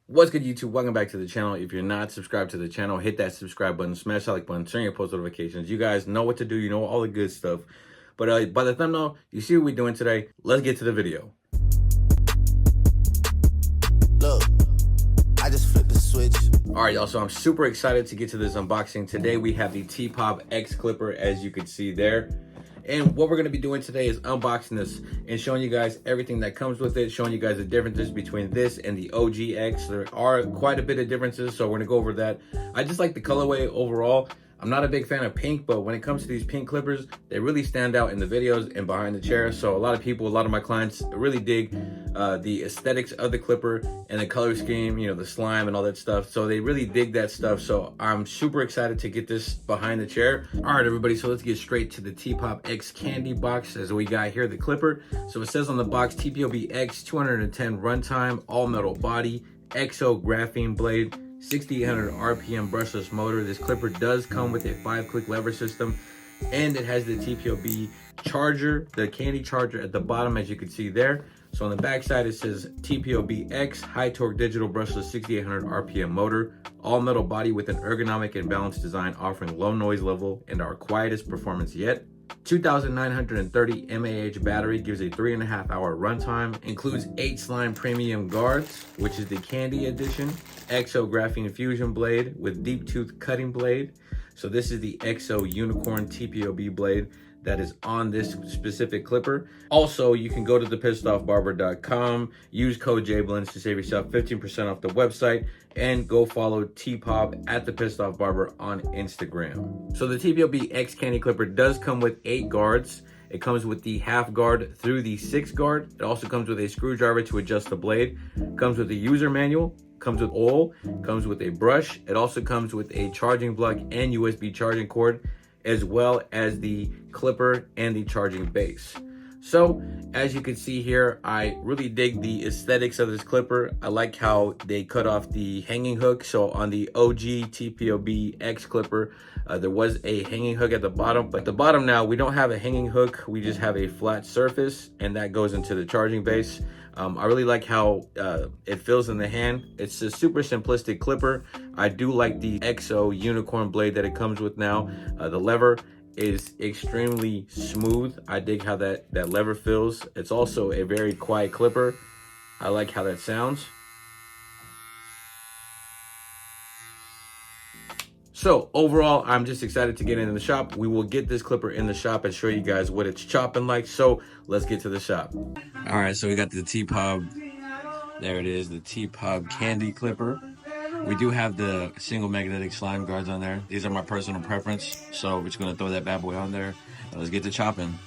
What's good, YouTube? Welcome back to the channel. If you're not subscribed to the channel, hit that subscribe button, smash that like button, turn your post notifications. You guys know what to do. You know all the good stuff. But by the thumbnail, you see what we're doing today. Let's get to the video. Look, I just flipped the switch. All right, y'all. So I'm super excited to get to this unboxing. Today we have the Tpob X clipper, as you can see there. And what we're going to be doing today is unboxing this and showing you guys everything that comes with it, showing you guys the differences between this and the OG X. There are quite a bit of differences, so we're going to go over that. I just like the colorway overall. I'm not a big fan of pink, but when it comes to these pink clippers, they really stand out in the videos and behind the chair. So a lot of my clients really dig the aesthetics of the clipper and the color scheme, you know, the slime and all that stuff. So they really dig that stuff. So I'm super excited to get this behind the chair. All right, everybody. So let's get straight to the Tpob X candy box. As we got here, the clipper. So it says on the box, Tpob X 210 runtime, all metal body, XO graphene blade, 6800 RPM brushless motor. This clipper does come with a 5-click lever system, and it has the Tpob charger, the candy charger at the bottom, as you can see there. So on the back side, it says Tpob X high torque digital brushless 6800 RPM motor, all metal body with an ergonomic and balanced design, offering low noise level and our quietest performance yet. 2,930 mAh battery, gives a 3.5-hour runtime, includes 8 slime premium guards, which is the candy edition, XO graphene fusion blade with deep tooth cutting blade. So this is the XO unicorn Tpob blade that is on this specific clipper. Also, you can go to thepissedoffbarber.com, use code JBlends to save yourself 15% off the website, and go follow Tpob at thepissedoffbarber on Instagram. So the Tpob X candy clipper does come with 8 guards. It comes with the half guard through the 6 guard. It also comes with a screwdriver to adjust the blade. Comes with a user manual, comes with oil, comes with a brush. It also comes with a charging plug and USB charging cord, as well as the clipper and the charging base. So as you can see here, I really dig the aesthetics of this clipper. I like how they cut off the hanging hook. So on the OG Tpob X clipper, there was a hanging hook at the bottom, but at the bottom now we don't have a hanging hook. We just have a flat surface, and that goes into the charging base. I really like how it feels in the hand. It's a super simplistic clipper. I do like the XO unicorn blade that it comes with now. The lever is extremely smooth. I dig how that lever feels. It's also a very quiet clipper. I like how that sounds. So overall, I'm just excited to get into the shop. We will get this clipper in the shop and show you guys what it's chopping like. So let's get to the shop. All right, so we got the Tpob. There it is, the Tpob candy clipper. We do have the single magnetic slime guards on there. These are my personal preference, so we're just gonna throw that bad boy on there. Let's get to chopping.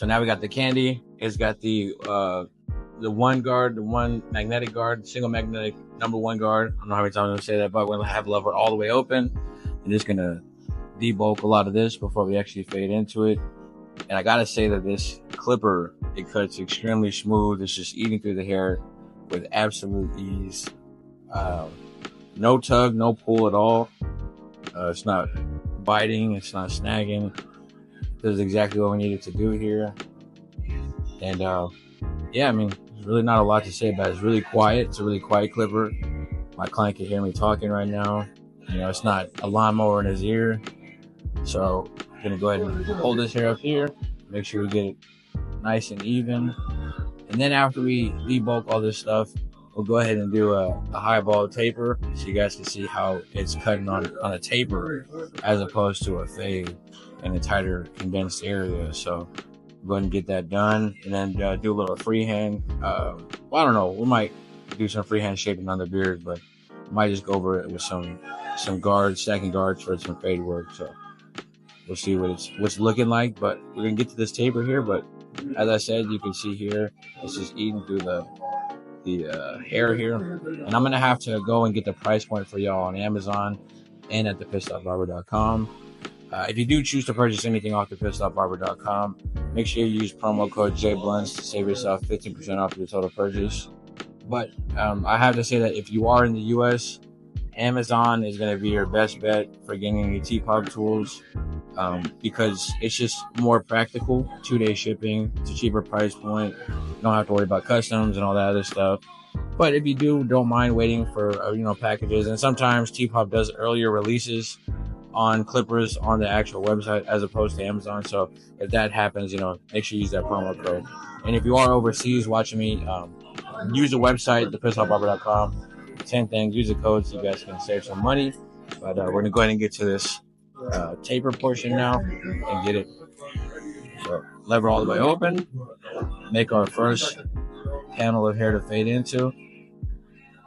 So now we got the candy. It's got the one guard, the one magnetic guard, single magnetic number one guard. I don't know how many times I'm gonna say that, but we're gonna have the lever all the way open. I'm just gonna debulk a lot of this before we actually fade into it. And I gotta say that this clipper, it cuts extremely smooth. It's just eating through the hair with absolute ease. No tug, no pull at all. It's not biting, it's not snagging. This is exactly what we needed to do here. And yeah, I mean, there's really not a lot to say about it. It's really quiet. It's a really quiet clipper. My client can hear me talking right now. You know, it's not a lawnmower in his ear. So I'm gonna go ahead and hold this hair up here, make sure we get it nice and even. And then after we debulk all this stuff, we'll go ahead and do a highball taper so you guys can see how it's cutting on a taper as opposed to a fade in a tighter condensed area. So go ahead and get that done, and then do a little freehand. Well, I don't know, we might do some freehand shaping on the beard, but might just go over it with some guards, stacking guards for some fade work. So we'll see what it's looking like, but we're gonna get to this taper here. But as I said, you can see here, it's just eating through the hair here. And I'm gonna have to go and get the price point for y'all on Amazon and at thepissedoffbarber.com. If you do choose to purchase anything off thepissedoffbarber.com, make sure you use promo code JBlunts to save yourself 15% off your total purchase. But I have to say that if you are in the US, Amazon is going to be your best bet for getting your Tpob tools, because it's just more practical. 2-day shipping, it's a cheaper price point. You don't have to worry about customs and all that other stuff. But if you don't mind waiting for packages, and sometimes Tpob does earlier releases on clippers on the actual website as opposed to Amazon. So if that happens, make sure you use that promo code. And if you are overseas watching me, use the website, thepissedoffbarber.com. 10 things, use the code so you guys can save some money. But we're gonna go ahead and get to this taper portion now and get it. So lever all the way open, make our first panel of hair to fade into.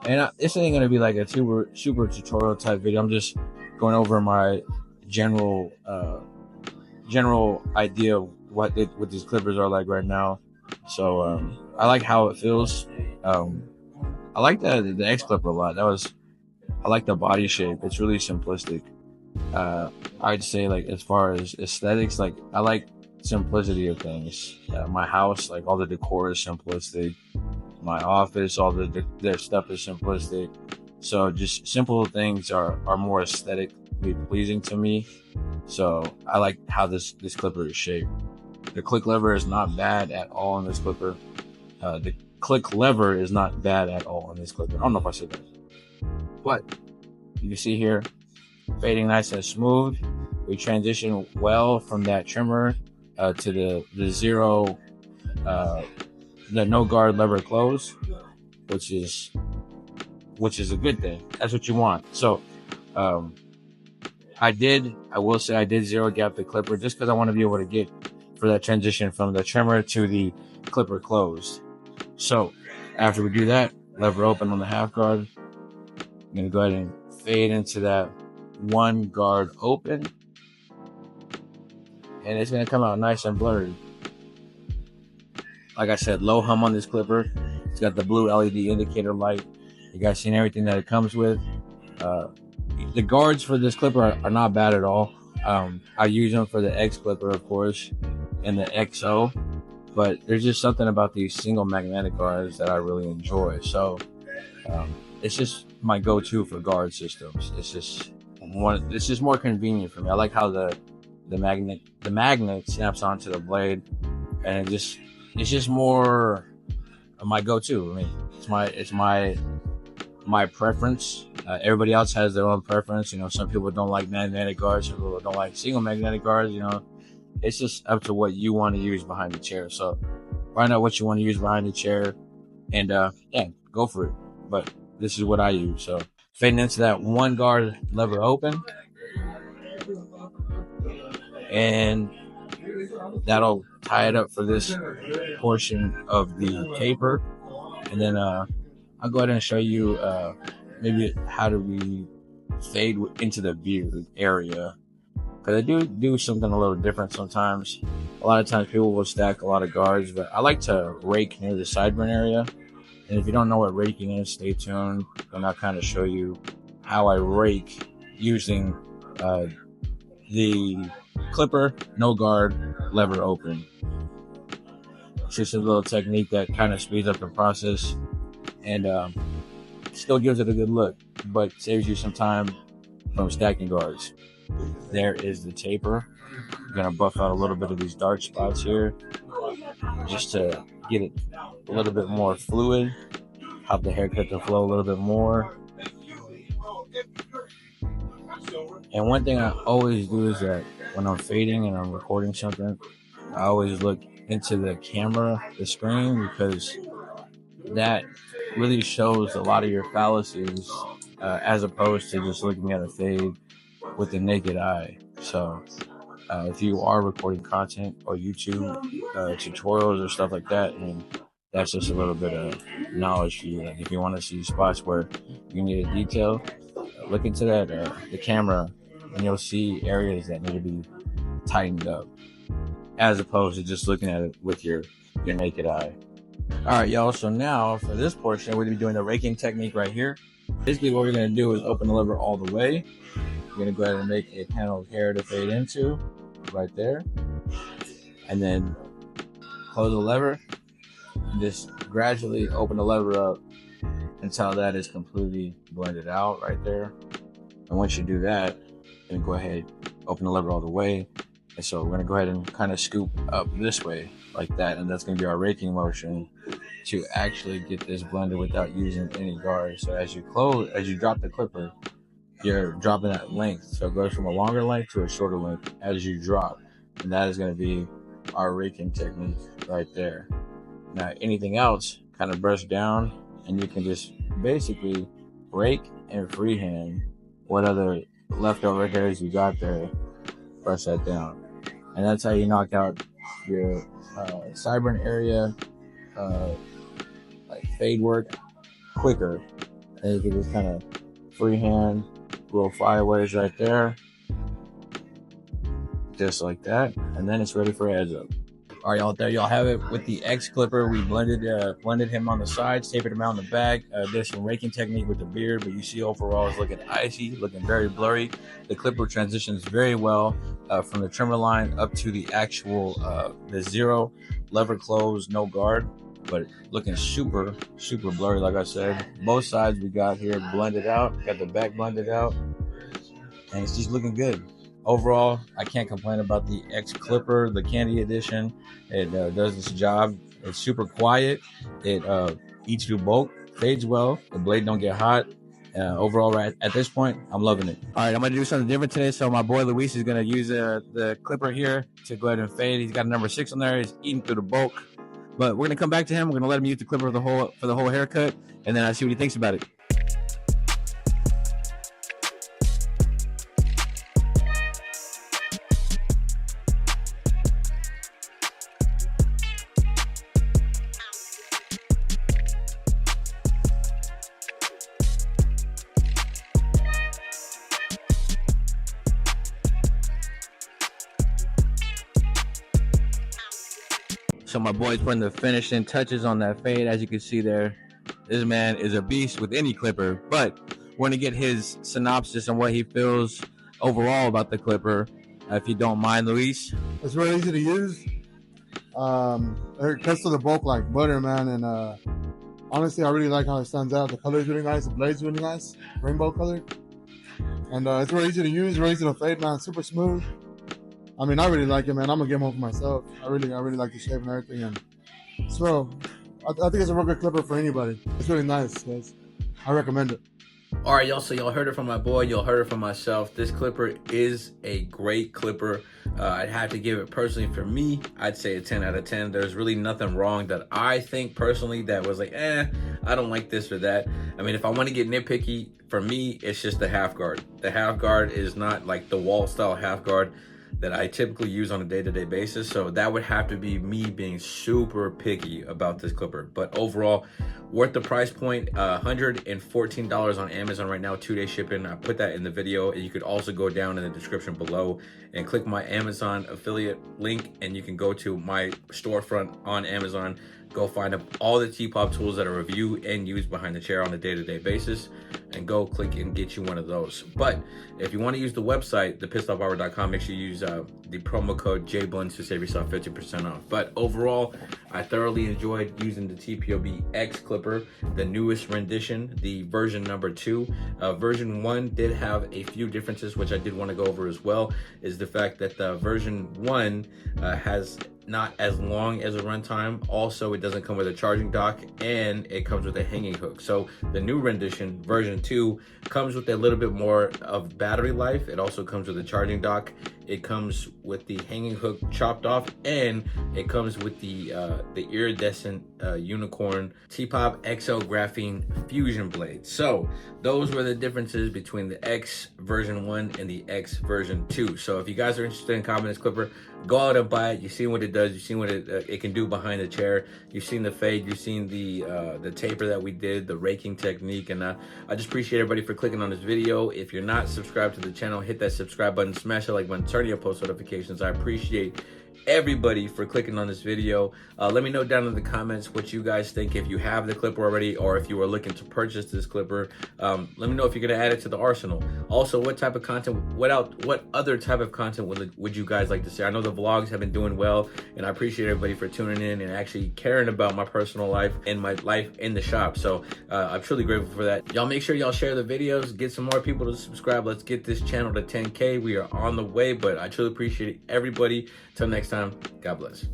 And this ain't gonna be like a super tutorial type video. I'm just going over my general idea of what these clippers are like right now. So I like how it feels. I like the X clipper a lot. I like the body shape. It's really simplistic. I'd say, like, as far as aesthetics, like, I like simplicity of things. My house, like, all the decor is simplistic. My office, all their stuff is simplistic. So just simple things are more aesthetically pleasing to me. So I like how this clipper is shaped. The click lever is not bad at all on this clipper. The click lever is not bad at all on this clipper. I don't know if I said that. But you can see here, fading nice and smooth. We transition well from that trimmer to the zero, the no guard lever close, which is a good thing. That's what you want. So I will say I did zero gap the clipper just because I want to be able to get for that transition from the trimmer to the clipper closed. So after we do that, lever open on the half guard. I'm going to go ahead and fade into that one guard open. And it's going to come out nice and blurry. Like I said, low hum on this clipper. It's got the blue LED indicator light. You guys seen everything that it comes with. The guards for this clipper are not bad at all. I use them for the X clipper, of course, and the XO. But there's just something about these single magnetic guards that I really enjoy. So it's just my go-to for guard systems. It's just more convenient for me. I like how the magnet snaps onto the blade, and it's just more of my go-to. I mean, it's my preference. Everybody else has their own preference. Some people don't like magnetic guards. Some people don't like single magnetic guards. It's just up to what you want to use behind the chair. So find out what you want to use behind the chair, and go for it. But this is what I use. So fading into that one guard lever open, and that'll tie it up for this portion of the taper. And then I'll go ahead and show you maybe how do we fade into the beard area. because I do something a little different sometimes. A lot of times people will stack a lot of guards, but I like to rake near the sideburn area. And if you don't know what raking is, stay tuned, and I'll kind of show you how I rake using the clipper, no guard, lever open. It's just a little technique that kind of speeds up the process and still gives it a good look, but saves you some time from stacking guards. There is the taper. I'm gonna buff out a little bit of these dark spots here just to get it a little bit more fluid, help the haircut to flow a little bit more. And one thing I always do is that when I'm fading and I'm recording something, I always look into the camera, the screen, because that really shows a lot of your fallacies as opposed to just looking at a fade with the naked eye. So if you are recording content or YouTube tutorials or stuff like that, and that's just a little bit of knowledge for you. Like if you want to see spots where you need a detail, look into that the camera, and you'll see areas that need to be tightened up, as opposed to just looking at it with your naked eye. All right, y'all. So now for this portion, we're gonna be doing the raking technique right here. Basically, what we're gonna do is open the lever all the way. We're gonna go ahead and make a panel of hair to fade into, right there, and then close the lever. And just gradually open the lever up until that is completely blended out right there. And once you do that, then go ahead, open the lever all the way. And so we're gonna go ahead and kind of scoop up this way like that, and that's gonna be our raking motion to actually get this blended without using any guard. So as you drop the clipper, you're dropping that length. So it goes from a longer length to a shorter length as you drop. And that is gonna be our raking technique right there. Now anything else, kind of brush down, and you can just basically rake and freehand what other leftover hairs you got there, brush that down. And that's how you knock out your sideburn area, like fade work quicker. And you can just kind of freehand little flyaways right there, just like that, and then it's ready for heads up. All right, y'all, there y'all have it with the X clipper. We blended him on the sides, tapered him out on the back. Did some raking technique with the beard, but you see overall it's looking icy, looking very blurry. The clipper transitions very well from the trimmer line up to the actual the zero lever close, no guard, but looking super blurry. Like I said, both sides we got here blended out, got the back blended out, and it's just looking good. Overall, I can't complain about the X clipper, the candy edition. It does its job. It's super quiet. It eats through bulk, fades well. The blade don't get hot. Overall, right at this point, I'm loving it. All right, I'm gonna do something different today. So my boy Luis is gonna use the clipper here to go ahead and fade. He's got a number 6 on there. He's eating through the bulk, but we're gonna come back to him. We're gonna let him use the clipper for the whole haircut, and then I see what he thinks about it. So my boy's putting the finishing touches on that fade. As you can see there, this man is a beast with any clipper, but we're gonna get his synopsis on what he feels overall about the clipper. If you don't mind, Luis. It's really easy to use. It cuts to the bulk like butter, man. And honestly, I really like how it stands out. The color is really nice. The blade's really nice, rainbow color. And it's really easy to use, really easy to fade, man. Super smooth. I mean, I really like it, man. I'm gonna get one for myself. I really like the shape and everything. And so, I think it's a real good clipper for anybody. It's really nice, guys. I recommend it. All right, y'all. So y'all heard it from my boy. Y'all heard it from myself. This clipper is a great clipper. I'd have to give it personally for me. I'd say a 10 out of 10. There's really nothing wrong that I think personally that was like, I don't like this or that. I mean, if I want to get nitpicky, for me, it's just the half guard. The half guard is not like the wall style half guard. that I typically use on a day-to-day basis. So that would have to be me being super picky about this clipper. But overall, worth the price point. $114 on Amazon right now, 2-day shipping. I put that in the video, and you could also go down in the description below and click my Amazon affiliate link, and you can go to my storefront on Amazon. Go find all the Tpob tools that are reviewed and used behind the chair on a day-to-day basis, and go click and get you one of those. But if you want to use the website, thepissedoffbarber.com, make sure you use the promo code JBLUNS to save yourself 50% off. But overall, I thoroughly enjoyed using the Tpob X clipper, the newest rendition, the version number 2. Version 1 did have a few differences, which I did want to go over as well, is the fact that the version 1 has not as long as a runtime. Also, it doesn't come with a charging dock, and it comes with a hanging hook. So the new rendition, version 2, comes with a little bit more of battery life. It also comes with a charging dock. It comes with the hanging hook chopped off, and it comes with the iridescent unicorn Tpob XL graphene fusion blade. So those were the differences between the X version 1 and the X version 2. So if you guys are interested in copping this clipper, go out and buy it. You've seen what it does. You've seen what it can do behind the chair. You've seen the fade. You've seen the taper that we did, the raking technique. And I just appreciate everybody for clicking on this video. If you're not subscribed to the channel, hit that subscribe button, smash the like button, turn on your post notifications. I appreciate everybody for clicking on this video. Let me know down in the comments what you guys think, if you have the clipper already or if you are looking to purchase this clipper. Let me know if you're going to add it to the arsenal. Also, what type of content, what other type of content would you guys like to see? I know the vlogs have been doing well, and I appreciate everybody for tuning in and actually caring about my personal life and my life in the shop. So I'm truly grateful for that. Y'all make sure y'all share the videos, get some more people to subscribe. Let's get this channel to 10K. We are on the way, but I truly appreciate everybody. Till next time, God bless.